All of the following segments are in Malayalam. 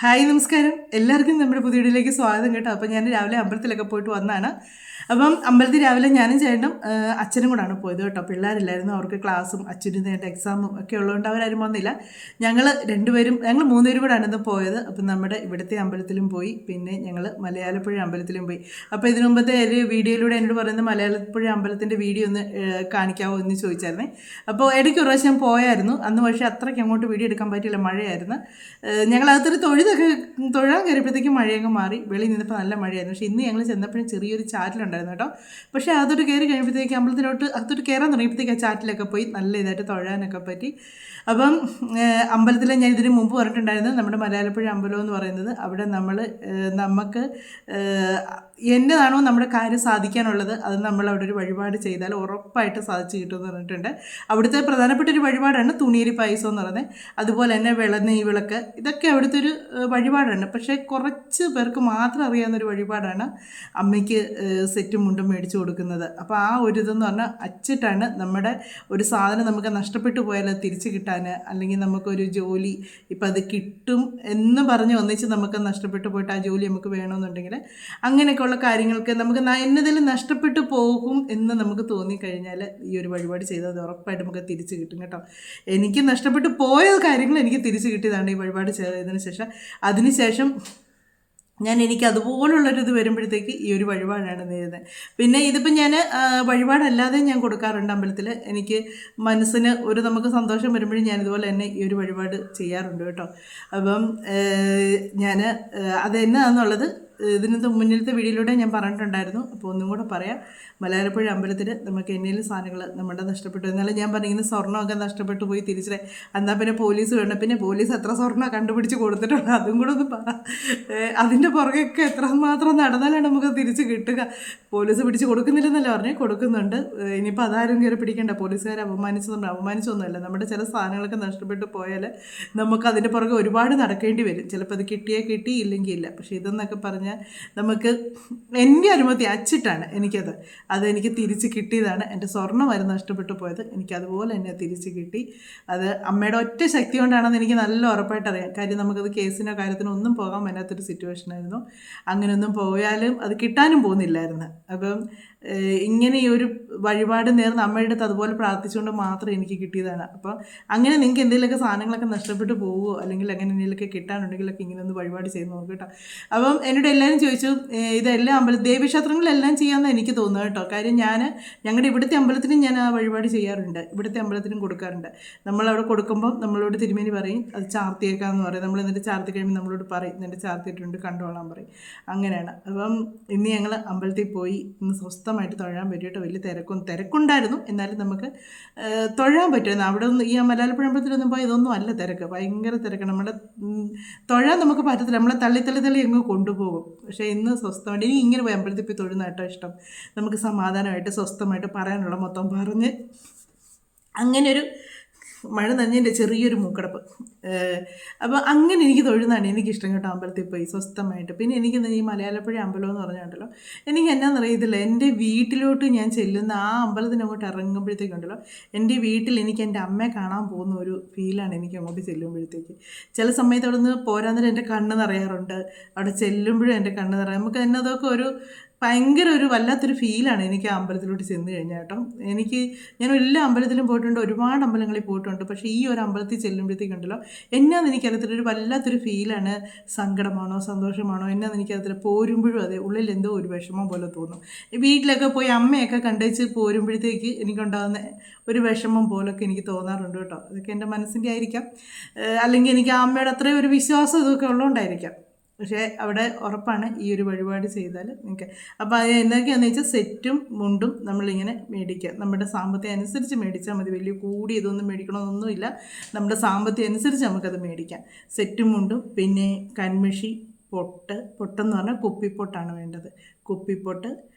ഹായ് നമസ്കാരം, എല്ലാവർക്കും നമ്മുടെ പുതിയ വീഡിയോയിലേക്ക് സ്വാഗതം കേട്ടോ. അപ്പോൾ ഞാൻ രാവിലെ അമ്പലത്തിലൊക്കെ പോയിട്ട് വന്നതാണ്. അപ്പം അമ്പലത്തിൽ രാവിലെ ഞാനും ചേട്ടനും അച്ഛനും കൂടാണ് പോയത് കേട്ടോ. പിള്ളേരില്ലായിരുന്നു, അവർക്ക് ക്ലാസ്സും അച്ഛനും നേരിട്ട് എക്സാമും ഒക്കെ ഉള്ളതുകൊണ്ട് അവരാരും വന്നില്ല. ഞങ്ങൾ മൂന്നുപേരും കൂടാണ് ഇന്ന് പോയത്. അപ്പം നമ്മുടെ ഇവിടുത്തെ അമ്പലത്തിലും പോയി, പിന്നെ ഞങ്ങൾ മലയാലപ്പുഴ അമ്പലത്തിലും പോയി. അപ്പോൾ ഇതിനു മുമ്പത്തെ ഒരു വീഡിയോയിലൂടെ എന്നോട് പറയുന്നത് മലയാലപ്പുഴ അമ്പലത്തിൻ്റെ വീഡിയോ ഒന്ന് കാണിക്കാമോ എന്ന് ചോദിച്ചായിരുന്നേ. അപ്പോൾ ഇടയ്ക്ക് ഒരു പ്രാവശ്യം പോയായിരുന്നു. അന്ന് പക്ഷേ അത്രയ്ക്ക് അങ്ങോട്ട് വീഡിയോ എടുക്കാൻ പറ്റിയില്ല, മഴയായിരുന്നു. ഞങ്ങളകത്തൊരു തൊഴാൻ കയറിയപ്പോഴത്തേക്കും മഴയങ്ങ് മാറി. വെളിയിൽ നിന്നപ്പോൾ നല്ല മഴയായിരുന്നു. പക്ഷേ ഇന്ന് ഞങ്ങൾ ചെന്നപ്പോഴും ചെറിയൊരു ചാറ്റിലുണ്ടായിരുന്നു കേട്ടോ. പക്ഷേ അതൊരു കയറി കഴിയുമ്പോഴത്തേക്ക് അകത്തോട്ട് കയറാൻ തുടങ്ങിയപ്പോഴത്തേക്ക് ആ ചാറ്റിലൊക്കെ പോയി നല്ല ഇതായിട്ട് തൊഴാനൊക്കെ പറ്റി. അപ്പം അമ്പലത്തിൽ ഞാൻ ഇതിന് മുമ്പ് പറഞ്ഞിട്ടുണ്ടായിരുന്നു, നമ്മുടെ മലയാലപ്പുഴ അമ്പലം എന്ന് പറയുന്നത്, അവിടെ നമുക്ക് എന്നതാണോ നമ്മുടെ കാര്യം സാധിക്കാനുള്ളത് അത് നമ്മൾ അവിടെ ഒരു വഴിപാട് ചെയ്താൽ ഉറപ്പായിട്ട് സാധിച്ചു കിട്ടുമെന്ന് പറഞ്ഞിട്ടുണ്ട്. അവിടുത്തെ പ്രധാനപ്പെട്ട ഒരു വഴിപാടാണ് തുണിയരി പായസം എന്ന് പറയുന്നത്. അതുപോലെ തന്നെ വിളനെയ് വിളക്ക്, ഇതൊക്കെ അവിടുത്തെ ഒരു വഴിപാടാണ്. പക്ഷേ കുറച്ച് പേർക്ക് മാത്രം അറിയാവുന്നൊരു വഴിപാടാണ് അമ്മയ്ക്ക് സെറ്റും മുണ്ടും മേടിച്ചു കൊടുക്കുന്നത്. അപ്പോൾ ആ ഒരു ഇതെന്ന് പറഞ്ഞാൽ അച്ചിട്ടാണ് നമ്മുടെ ഒരു സാധനം നമുക്ക് നഷ്ടപ്പെട്ടു പോയാൽ അത് തിരിച്ച് കിട്ടാൻ, അല്ലെങ്കിൽ നമുക്കൊരു ജോലി ഇപ്പം അത് കിട്ടും എന്ന് പറഞ്ഞ് ഒന്നിച്ച് നമുക്ക് നഷ്ടപ്പെട്ടു പോയിട്ട് ആ ജോലി നമുക്ക് വേണമെന്നുണ്ടെങ്കിൽ അങ്ങനെയൊക്കെയുള്ള കാര്യങ്ങൾക്ക് നമുക്ക് എന്നതിൽ നഷ്ടപ്പെട്ടു പോകും എന്ന് നമുക്ക് തോന്നിക്കഴിഞ്ഞാൽ ഈ ഒരു വഴിപാട് ചെയ്തത് ഉറപ്പായിട്ട് നമുക്ക് തിരിച്ച് കിട്ടും കേട്ടോ. എനിക്ക് നഷ്ടപ്പെട്ടു പോയ കാര്യങ്ങൾ എനിക്ക് തിരിച്ച് കിട്ടിയതാണ് ഈ വഴിപാട് ചെയ്തതിന് ശേഷം. അതിനുശേഷം എനിക്ക് അതുപോലുള്ളൊരിത് വരുമ്പോഴത്തേക്ക് ഈ ഒരു വഴിപാടാണ് നേരുന്നത്. പിന്നെ ഇതിപ്പോൾ ഞാൻ വഴിപാടല്ലാതെ ഞാൻ കൊടുക്കാറുണ്ട് അമ്പലത്തിൽ. എനിക്ക് മനസ്സിന് നമുക്ക് സന്തോഷം വരുമ്പോഴും ഞാൻ ഇതുപോലെ തന്നെ ഈ ഒരു വഴിപാട് ചെയ്യാറുണ്ട് കേട്ടോ. അപ്പം ഞാൻ അത് എന്നാന്നുള്ളത് ഇതിനകത്ത് മുന്നിലത്തെ വീഡിയോയിലൂടെ ഞാൻ പറഞ്ഞിട്ടുണ്ടായിരുന്നു. അപ്പോൾ ഒന്നും കൂടെ പറയാം. മലയാലപ്പുഴ അമ്പലത്തിൽ നമുക്ക് എന്തെങ്കിലും സാധനങ്ങൾ നമ്മുടെ നഷ്ടപ്പെട്ടു, എന്നാലും ഞാൻ പറഞ്ഞിങ്ങനെ സ്വർണ്ണമൊക്കെ നഷ്ടപ്പെട്ടു പോയി തിരിച്ചേ എന്നാൽ പിന്നെ പോലീസ് വേണം. പിന്നെ പോലീസ് എത്ര സ്വർണ്ണം കണ്ടുപിടിച്ച് കൊടുത്തിട്ടുണ്ട് അതും കൂടെ ഒന്ന് പറ. അതിൻ്റെ പുറകെയൊക്കെ എത്രമാത്രം നടന്നാലാണ് നമുക്ക് തിരിച്ച് കിട്ടുക. പോലീസ് പിടിച്ച് കൊടുക്കുന്നില്ലെന്നല്ല പറഞ്ഞേ, കൊടുക്കുന്നുണ്ട്. ഇനിയിപ്പോൾ അതാരും കയറി പിടിക്കേണ്ട. പോലീസുകാരെ അപമാനിച്ചൊന്നുമല്ല. നമ്മുടെ ചില സാധനങ്ങളൊക്കെ നഷ്ടപ്പെട്ടു പോയാൽ നമുക്ക് അതിൻ്റെ പുറകെ ഒരുപാട് നടക്കേണ്ടി വരും. ചിലപ്പോൾ അത് കിട്ടി ഇല്ലെങ്കിൽ ഇല്ല. പക്ഷേ ഇതെന്നൊക്കെ പറഞ്ഞാൽ നമുക്ക് എൻ്റെ അനുമതി അച്ചിട്ടാണ് അതെനിക്ക് തിരിച്ച് കിട്ടിയതാണ്. എൻ്റെ സ്വർണ്ണമായിരുന്നു നഷ്ടപ്പെട്ടു പോയത്, എനിക്കതുപോലെ തന്നെ തിരിച്ച് കിട്ടി. അത് അമ്മയുടെ ഒറ്റ ശക്തി കൊണ്ടാണെന്ന് എനിക്ക് നല്ല ഉറപ്പായിട്ട് അറിയാം. കാര്യം നമുക്കത് കേസിനോ കാര്യത്തിനോ ഒന്നും പോകാൻ പറ്റാത്തൊരു സിറ്റുവേഷനായിരുന്നു. അങ്ങനെയൊന്നും പോയാലും അത് കിട്ടാനും പോകുന്നില്ലായിരുന്നു. അപ്പം ഇങ്ങനെ ഈ ഒരു വഴിപാട് നേർന്ന് അമ്മയുടെ അടുത്ത് അതുപോലെ പ്രാർത്ഥിച്ചുകൊണ്ട് മാത്രം എനിക്ക് കിട്ടിയതാണ്. അപ്പോൾ അങ്ങനെ നിങ്ങൾക്ക് എന്തെങ്കിലുമൊക്കെ സാധനങ്ങളൊക്കെ നഷ്ടപ്പെട്ടു പോവുമോ, അല്ലെങ്കിൽ അങ്ങനെ എന്തെങ്കിലുമൊക്കെ കിട്ടാനുണ്ടെങ്കിലൊക്കെ ഇങ്ങനെ ഒന്ന് വഴിപാട് ചെയ്ത് നോക്കുക കേട്ടോ. അപ്പം എന്നോട് എല്ലാവരും ചോദിച്ചു ഇതെല്ലാം ദേവീക്ഷേത്രങ്ങളിലെല്ലാം ചെയ്യാമെന്ന് എനിക്ക് തോന്നുന്നു കേട്ടോ. കാര്യം ഞങ്ങളുടെ ഇവിടുത്തെ അമ്പലത്തിനും ഞാൻ ആ വഴിപാട് ചെയ്യാറുണ്ട്, ഇവിടുത്തെ അമ്പലത്തിനും കൊടുക്കാറുണ്ട്. നമ്മളവിടെ കൊടുക്കുമ്പോൾ നമ്മളോട് തിരുമേനി പറയും അത് ചാർത്തിയേക്കാന്ന് പറയും. നമ്മൾ എന്നിട്ട് ചാർത്തി കഴിയുമ്പോൾ നമ്മളോട് പറയും എന്നിട്ട് ചാർത്തിയിട്ടുണ്ട് കണ്ടോളാൻ പറയും. അങ്ങനെയാണ്. അപ്പം ഇന്ന് ഞങ്ങൾ അമ്പലത്തിൽ പോയി ഇന്ന് സ്വസ്ഥമായിട്ട് തൊഴാൻ പറ്റും കേട്ടോ. വലിയ തിരക്കുണ്ടായിരുന്നു, എന്നാലും നമുക്ക് തൊഴാൻ പറ്റുമായിരുന്നു. അവിടെ ഒന്ന് ഈ മലയാളപ്പുഴ അമ്പലത്തിലൊന്നും പോയി ഇതൊന്നും അല്ല തിരക്ക്, ഭയങ്കര തിരക്ക്. നമ്മുടെ തൊഴാൻ നമുക്ക് പറ്റത്തില്ല, നമ്മളെ തള്ളി അങ്ങ് കൊണ്ടുപോകും. പക്ഷേ ഇന്ന് സ്വസ്ഥമായിട്ട് ഇനി ഇങ്ങനെ പോയി അമ്പലത്തിൽ പോയി തൊഴുന്ന കേട്ടോ ഇഷ്ടം. നമുക്ക് സമാധാനമായിട്ട് സ്വസ്ഥമായിട്ട് പറയാനുള്ള മൊത്തം പറഞ്ഞ് അങ്ങനെ ഒരു മഴ നനഞ്ഞതിൻ്റെ ചെറിയൊരു മൂക്കടപ്പ്. അപ്പോൾ അങ്ങനെ എനിക്ക് തൊഴുന്നതാണ് എനിക്കിഷ്ടം കേട്ടോ, അമ്പലത്തിൽ പോയി സ്വസ്ഥമായിട്ട്. പിന്നെ എനിക്ക് ഈ മലയാലപ്പുഴ അമ്പലം എന്ന് പറഞ്ഞിട്ടുണ്ടല്ലോ, എനിക്ക് എന്നാണെന്നറിയത്തില്ല, എൻ്റെ വീട്ടിലോട്ട് ഞാൻ ചെല്ലുന്ന ആ അമ്പലത്തിന് അങ്ങോട്ട് ഇറങ്ങുമ്പോഴത്തേക്കുണ്ടല്ലോ, എൻ്റെ വീട്ടിൽ എനിക്ക് എൻ്റെ അമ്മയെ കാണാൻ പോകുന്ന ഒരു ഫീലാണ് എനിക്ക് അങ്ങോട്ട് ചെല്ലുമ്പോഴത്തേക്ക്. ചില സമയത്ത് അവിടെ നിന്ന് പോരാന്നേരം എൻ്റെ കണ്ണ് നിറയാറുണ്ട്, അവിടെ ചെല്ലുമ്പോഴും എൻ്റെ കണ്ണ് നിറയാം. നമുക്ക് തന്നെ അതൊക്കെ ഭയങ്കര വല്ലാത്തൊരു ഫീലാണ് എനിക്ക് ആ അമ്പലത്തിലോട്ട് ചെന്ന് കഴിഞ്ഞാൽ കേട്ടോ. ഞാൻ എല്ലാ അമ്പലത്തിലും പോയിട്ടുണ്ട്, ഒരുപാട് അമ്പലങ്ങളിൽ പോയിട്ടുണ്ട്. പക്ഷേ ഈ ഒരു അമ്പലത്തിൽ ചെല്ലുമ്പോഴത്തേക്കുണ്ടല്ലോ എന്നാന്ന് എനിക്കറിയത്തില്ല, വല്ലാത്തൊരു ഫീലാണ്. സങ്കടമാണോ സന്തോഷമാണോ എന്നാന്ന് എനിക്കറിയത്തില്ല. പോരുമ്പോഴും അതെ, ഉള്ളിൽ എന്തോ ഒരു വിഷമം പോലെ തോന്നും. വീട്ടിലൊക്കെ പോയി അമ്മയൊക്കെ കണ്ടുവച്ച് പോരുമ്പോഴത്തേക്ക് എനിക്കുണ്ടാകുന്ന ഒരു വിഷമം പോലൊക്കെ എനിക്ക് തോന്നാറുണ്ട് കേട്ടോ. അതൊക്കെ എൻ്റെ മനസ്സിൻ്റെ ആയിരിക്കാം, അല്ലെങ്കിൽ എനിക്ക് ആ അമ്മയുടെ അത്രയും ഒരു വിശ്വാസം ഇതൊക്കെ ഉള്ളതുകൊണ്ടായിരിക്കാം. പക്ഷേ അവിടെ ഉറപ്പാണ് ഈ ഒരു വഴിപാട് ചെയ്താൽ നിങ്ങൾക്ക്. അപ്പോൾ അത് എന്തൊക്കെയാണെന്ന് വെച്ചാൽ സെറ്റും മുണ്ടും നമ്മളിങ്ങനെ മേടിക്കുക. നമ്മുടെ സാമ്പത്തികം അനുസരിച്ച് മേടിച്ചാൽ മതി, വലിയ കൂടി ഇതൊന്നും മേടിക്കണമെന്നൊന്നുമില്ല. നമ്മുടെ സാമ്പത്തികം അനുസരിച്ച് നമുക്കത് മേടിക്കാം. സെറ്റും മുണ്ടും, പിന്നെ കൺമഷി, പൊട്ടെന്ന് പറഞ്ഞാൽ കുപ്പിപ്പൊട്ടാണ് വേണ്ടത്, കുപ്പിപ്പൊട്ട്,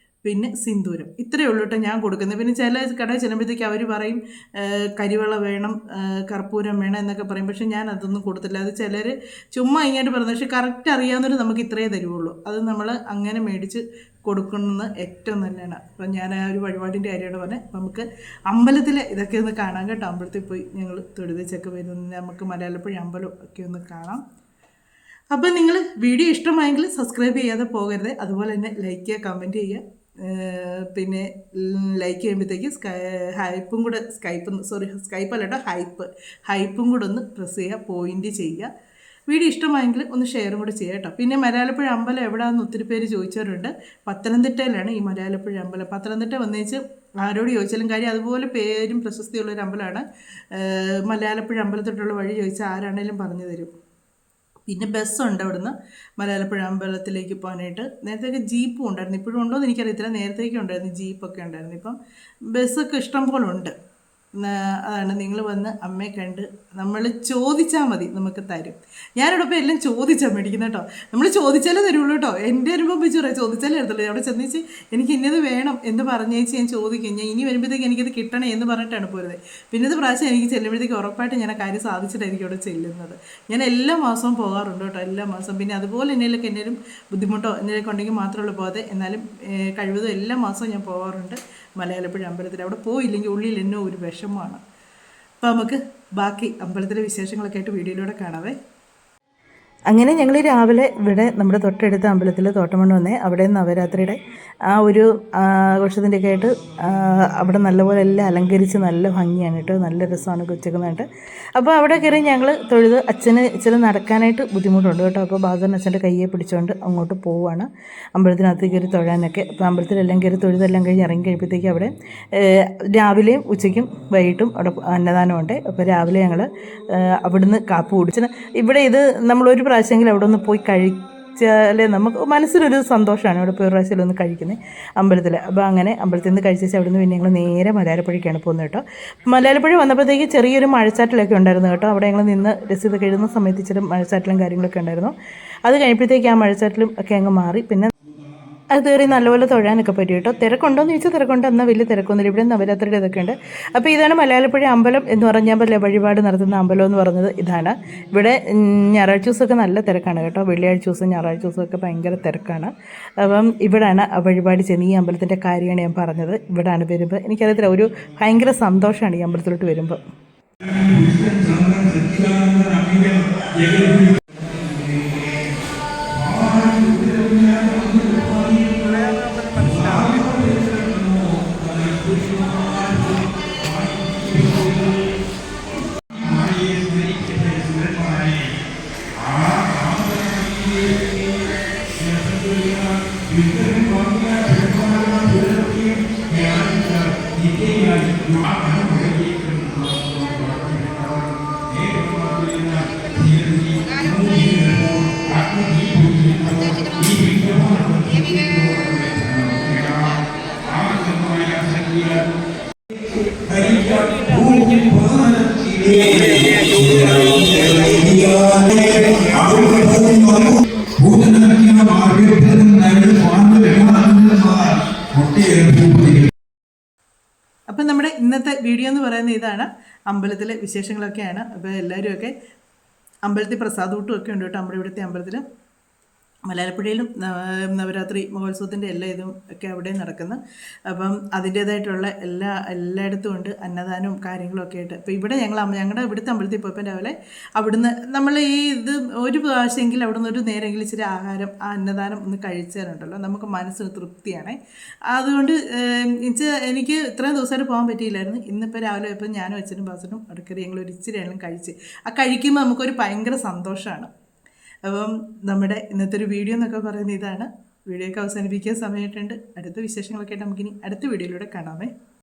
പിന്നെ സിന്ദൂരം. ഇത്രയേ ഉള്ളൂ കേട്ടോ ഞാൻ കൊടുക്കുന്നത്. പിന്നെ ചില കടയിൽ ചെല്ലുമ്പോഴത്തേക്ക് അവർ പറയും കരിവള വേണം, കർപ്പൂരം വേണം എന്നൊക്കെ പറയും. പക്ഷേ ഞാൻ അതൊന്നും കൊടുത്തില്ല. അത് ചിലർ ചുമ്മാ ഇങ്ങോട്ട് പറഞ്ഞു. പക്ഷേ കറക്റ്റ് അറിയാവുന്നവർ നമുക്ക് ഇത്രയേ തരുള്ളൂ. അത് നമ്മൾ അങ്ങനെ മേടിച്ച് കൊടുക്കുന്നത് ഏറ്റവും നല്ലതാണ്. അപ്പം ഞാൻ ആ ഒരു വഴിപാടിൻ്റെ കാര്യമാണ് പറഞ്ഞത്. അപ്പം നമുക്ക് അമ്പലത്തിൽ ഇതൊക്കെ ഒന്ന് കാണാം കേട്ടോ. അമ്പലത്തിൽ പോയി ഞങ്ങൾ തൊഴുതച്ചൊക്കെ വരുന്നത് നമുക്ക് മലയാലപ്പുഴ അമ്പലം ഒക്കെ ഒന്ന് കാണാം. അപ്പോൾ നിങ്ങൾ വീഡിയോ ഇഷ്ടമായെങ്കിൽ സബ്സ്ക്രൈബ് ചെയ്യാതെ പോകരുത്. അതുപോലെ തന്നെ ലൈക്ക് ചെയ്യുക, കമൻറ്റ് ചെയ്യുക. പിന്നെ ലൈക്ക് ചെയ്യുമ്പോഴത്തേക്ക് ഹൈപ്പും കൂടെ സ്കൈപ്പ് അല്ല കേട്ടോ, ഹൈപ്പും കൂടെ ഒന്ന് പ്രസ് ചെയ്യുക, പോയിൻ്റ് ചെയ്യുക. വീഡിയോ ഇഷ്ടമായെങ്കിൽ ഒന്ന് ഷെയറും കൂടെ ചെയ്യുക കേട്ടോ. പിന്നെ മലയാലപ്പുഴ അമ്പലം എവിടെയാണെന്ന് ഒത്തിരി പേര് ചോദിച്ചവരുണ്ട്. പത്തനംതിട്ടയിലാണ് ഈ മലയാലപ്പുഴ അമ്പലം. പത്തനംതിട്ട വന്നേച്ച് ആരോട് ചോദിച്ചാലും കാര്യം അതുപോലെ പേരും പ്രശസ്തിയുള്ളൊരു അമ്പലമാണ്. മലയാലപ്പുഴ അമ്പലത്തോട്ടുള്ള വഴി ചോദിച്ചാൽ ആരാണേലും പറഞ്ഞു തരും. പിന്നെ ബസ്സുണ്ട് അവിടുന്ന് മലയാലപ്പുഴ അമ്പലത്തിലേക്ക് പോകാനായിട്ട്. നേരത്തെയൊക്കെ ജീപ്പും ഉണ്ടായിരുന്നു, ഇപ്പോഴും ഉണ്ടോ എന്ന് എനിക്കറിയത്തില്ല. നേരത്തേക്ക് ഉണ്ടായിരുന്നു, ജീപ്പൊക്കെ ഉണ്ടായിരുന്നു. ഇപ്പം ബസ്സൊക്കെ ഇഷ്ടം പോലെ ഉണ്ട്. അതാണ്, നിങ്ങൾ വന്ന് അമ്മയെ കണ്ട് നമ്മൾ ചോദിച്ചാൽ മതി, നമുക്ക് തരും. ഞാനിവിടെ ഇപ്പോൾ എല്ലാം ചോദിച്ചാൽ മേടിക്കുന്നത് കേട്ടോ. നമ്മൾ ചോദിച്ചാലേ തരുള്ളൂ കേട്ടോ. എൻ്റെ അനുഭവം വെച്ച് പറയാം, ചോദിച്ചാലേ എടുത്തുള്ളൂ. അവിടെ ചെന്നേച്ച് എനിക്ക് ഇന്നത് വേണം എന്ന് പറഞ്ഞേച്ച് ഞാൻ ചോദിക്കും. ഞാൻ ഇനി വരുമ്പോഴത്തേക്ക് എനിക്കത് കിട്ടണേ എന്ന് പറഞ്ഞിട്ടാണ് പോരുന്നത്. പിന്നത്തെ പ്രാവശ്യം എനിക്ക് ചെല്ലുമ്പോഴത്തേക്ക് ഉറപ്പായിട്ട് ഞാൻ ആ കാര്യം സാധിച്ചിട്ടായിരിക്കും അവിടെ ചെല്ലുന്നത്. ഞാൻ എല്ലാ മാസവും പോകാറുണ്ട് കേട്ടോ, എല്ലാ മാസവും. പിന്നെ അതുപോലെ എന്തെങ്കിലും ബുദ്ധിമുട്ടോ എന്തെങ്കിലും ഉണ്ടെങ്കിൽ മാത്രമേ പോകാതെ, എന്നാലും കഴിവതും എല്ലാ മാസവും ഞാൻ പോകാറുണ്ട് മലയാലപ്പുഴ അമ്പലത്തിൽ. അവിടെ പോയില്ലെങ്കിൽ ഉള്ളിൽ എന്നോ ഒരു വിഷമമാണ്. അപ്പോൾ നമുക്ക് ബാക്കി അമ്പലത്തിലെ വിശേഷങ്ങളൊക്കെ ആയിട്ട് വീഡിയോയിലൂടെ കാണാവേ. അങ്ങനെ ഞങ്ങൾ രാവിലെ ഇവിടെ നമ്മുടെ തൊട്ടടുത്ത അമ്പലത്തിൽ തോട്ടമണ്ണ് വന്നേ. അവിടെ നവരാത്രിയുടെ ആ ഒരു ആഘോഷത്തിൻ്റെയൊക്കെ ആയിട്ട് അവിടെ നല്ലപോലെ എല്ലാം അലങ്കരിച്ച് നല്ല ഭംഗിയാണ് കേട്ടോ, നല്ല രസമാണ് ഉച്ചക്കുന്നായിട്ട്. അപ്പോൾ അവിടെ കയറി ഞങ്ങൾ തൊഴുത്. അച്ഛന് ഇച്ചിരി നടക്കാനായിട്ട് ബുദ്ധിമുട്ടുണ്ട് കേട്ടോ. അപ്പോൾ ബാദറിന് അച്ഛൻ്റെ കയ്യെ പിടിച്ചുകൊണ്ട് അങ്ങോട്ട് പോവുകയാണ് അമ്പലത്തിനകത്ത് കയറി തൊഴാനൊക്കെ. അപ്പോൾ അമ്പലത്തിലെല്ലാം കയറി തൊഴുതെല്ലാം കഴിഞ്ഞ് ഇറങ്ങി കഴിയുമ്പോഴത്തേക്ക് അവിടെ രാവിലെയും ഉച്ചയ്ക്കും വൈകിട്ടും അവിടെ അന്നദാനമുണ്ട്. അപ്പോൾ രാവിലെ ഞങ്ങൾ അവിടുന്ന് കാപ്പ് കുടിച്ച് ഇവിടെ ഇത് നമ്മളൊരു പ്രാവശ്യമെങ്കിലും അവിടെ ഒന്ന് പോയി കഴിച്ചാലേ നമുക്ക് മനസ്സിലൊരു സന്തോഷമാണ്. അവിടെ പോയി ഒരു പ്രാവശ്യം ഒന്ന് കഴിക്കുന്നത് അമ്പലത്തിൽ. അപ്പോൾ അങ്ങനെ അമ്പലത്തിൽ നിന്ന് കഴിച്ചു അവിടെ നിന്ന് പിന്നെ ഞങ്ങൾ നേരെ മലയാലപ്പുഴയ്ക്കാണ് പോകുന്നത് കേട്ടോ. മലയാലപ്പുഴ വന്നപ്പോഴത്തേക്ക് ചെറിയൊരു മഴച്ചാറ്റിലൊക്കെ ഉണ്ടായിരുന്നു കേട്ടോ. അവിടെ ഞങ്ങൾ നിന്ന് രസീതൊക്കെ എഴുതുന്ന സമയത്ത് ഇച്ചിരി മഴച്ചാറ്റിലും കാര്യങ്ങളൊക്കെ ഉണ്ടായിരുന്നു. അത് കഴിഞ്ഞപ്പോഴത്തേക്ക് ആ മഴച്ചാറ്റിലും ഒക്കെ അങ്ങ് മാറി. പിന്നെ അത് കയറി നല്ലപോലെ തൊഴാനൊക്കെ പറ്റും കേട്ടോ. തിരക്കുണ്ടോയെന്ന് ചോദിച്ചാൽ തിരക്കുണ്ട്, എന്നാൽ വലിയ തിരക്കൊന്നുമില്ല. ഇവിടെ നവരാത്രിയുടെ ഇതൊക്കെ ഉണ്ട്. അപ്പോൾ ഇതാണ് മലയാലപ്പുഴ അമ്പലം എന്ന് പറഞ്ഞാൽ വഴിപാട് നടത്തുന്ന അമ്പലം എന്ന് പറയുന്നത് ഇതാണ്. ഇവിടെ ഞായറാഴ്ച ദിവസമൊക്കെ നല്ല തിരക്കാണ് കേട്ടോ. വെള്ളിയാഴ്ച ദിവസം ഞായറാഴ്ച ദിവസമൊക്കെ ഭയങ്കര തിരക്കാണ്. അപ്പം ഇവിടെയാണ് വഴിപാട് ചെയ്യുന്നത്. ഈ അമ്പലത്തിൻ്റെ കാര്യമാണ് ഞാൻ പറഞ്ഞത്. ഇവിടെയാണ് വരുമ്പോൾ എനിക്കറിയത്തില്ല, ഒരു ഭയങ്കര സന്തോഷമാണ് ഈ അമ്പലത്തിലോട്ട് വരുമ്പോൾ. അപ്പം നമ്മുടെ ഇന്നത്തെ വീഡിയോ എന്ന് പറയുന്നത് ഇതാണ്, അമ്പലത്തിലെ വിശേഷങ്ങളൊക്കെയാണ്. അപ്പോൾ എല്ലാവരും ഒക്കെ അമ്പലത്തിൽ പ്രസാദൂട്ടും ഒക്കെ ഉണ്ട് കേട്ടോ. നമ്മുടെ ഇവിടുത്തെ അമ്പലത്തിൽ മലയാലപ്പുഴയിലും നവരാത്രി മഹോത്സവത്തിൻ്റെ എല്ലാ ഇതും ഒക്കെ അവിടെ നടക്കുന്നു. അപ്പം അതിൻ്റേതായിട്ടുള്ള എല്ലായിടത്തും ഉണ്ട് അന്നദാനവും കാര്യങ്ങളും ഒക്കെ ആയിട്ട്. അപ്പോൾ ഇവിടെ ഞങ്ങളുടെ ഇവിടുത്തെ അമ്പലത്തിൽ പോയപ്പോൾ രാവിലെ അവിടുന്ന് നമ്മൾ ഈ ഇത് ഒരു പ്രാവശ്യമെങ്കിൽ അവിടുന്ന് ഒരു നേരെങ്കിലും ഇച്ചിരി ആഹാരം ആ അന്നദാനം ഒന്ന് കഴിച്ചാലുണ്ടല്ലോ നമുക്ക് മനസ്സിന് തൃപ്തിയാണ്. അതുകൊണ്ട് എനിക്ക് ഇത്രയും ദിവസമായിട്ട് പോകാൻ പറ്റിയില്ലായിരുന്നു. ഇന്നിപ്പോൾ രാവിലെ പോയപ്പോൾ ഞാനും അച്ഛനും ബാസനും അടുക്കറി ഞങ്ങൾ ഒരു ഇച്ചിരിയെല്ലാം കഴിച്ച് ആ കഴിക്കുമ്പോൾ നമുക്കൊരു ഭയങ്കര സന്തോഷമാണ്. അപ്പം നമ്മുടെ ഇന്നത്തെ ഒരു വീഡിയോ എന്നൊക്കെ പറയുന്നത് ഇതാണ്. വീഡിയോ ഒക്കെ അവസാനിപ്പിക്കാൻ സമയമായിട്ടുണ്ട്. അടുത്ത വിശേഷങ്ങളൊക്കെ ആയിട്ട് നമുക്കിനി അടുത്ത വീഡിയോയിലൂടെ കാണാമേ.